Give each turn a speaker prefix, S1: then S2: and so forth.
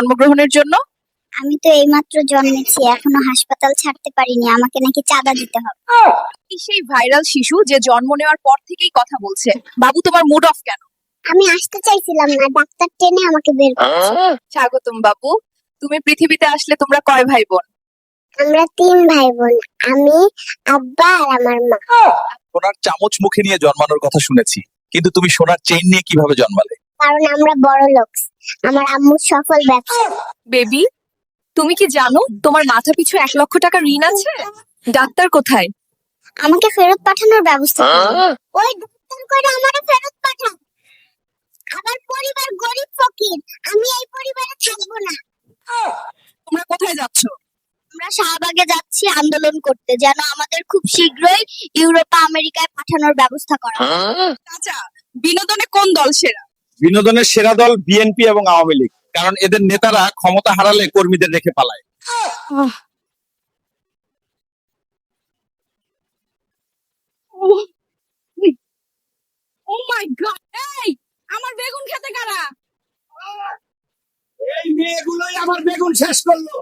S1: জন্মগ্রহণের জন্য?
S2: আমি তো এইমাত্র জন্মেছি, এখনো হাসপাতাল ছাড়তে পারিনি, আমাকে নাকি চাঁদা দিতে হবে।
S1: এই সেই ভাইরাল শিশু যে জন্ম নেওয়ার পর থেকেই কথা বলছে। বাবু, তোমার মুড অফ কেন?
S2: আমি আসতে চাইছিলাম না, ডাক্তার টেনে আমাকে বের করেছে।
S1: স্বাগতম বাবু। তুমি পৃথিবীতে আসলে তোমরা কয় ভাই বোন?
S2: আমরা 3 ভাই বোন, আমি, আব্বা আর আমার মা।
S3: সোনার চামচ মুখে নিয়ে জন্মানোর কথা শুনেছি, কিন্তু তুমি সোনার চেইন নিয়ে কিভাবে জন্মালে?
S2: কারণ আমরা বড় লোক, আমার আম্মুর সফল ব্যবসা।
S1: বেবি, তুমি কি জানো তোমার মাথা পিছু 1 লক্ষ টাকা ঋণ আছে? ডাক্তার কোথায়?
S2: আমাকে ফেরত পাঠানোর ব্যবস্থা করুন। ওই ডাক্তার করে আমারে ফেরত পাঠান। আমার পরিবার গরিব ফকির, আমি এই পরিবারে থাকবো না।
S1: তোমরা কোথায় যাচ্ছ?
S2: আমরা শাহবাগে যাচ্ছি আন্দোলন করতে, যেন আমাদের খুব শীঘ্রই ইউরোপা আমেরিকায় পাঠানোর ব্যবস্থা করা হয়।
S1: চাচা, বিনোদনে কোন দল সেরা?
S3: বিনোদনের সেরা দল বিএনপি এবং আওয়ামী লীগ, কারণ এদের নেতারা ক্ষমতা হারালে কর্মীদের রেখে পালায়।
S1: ও মাই গড! এই, আমার বেগুন খেতে কারা?
S3: এই মেয়েগুলোই আমার বেগুন শেষ করলো।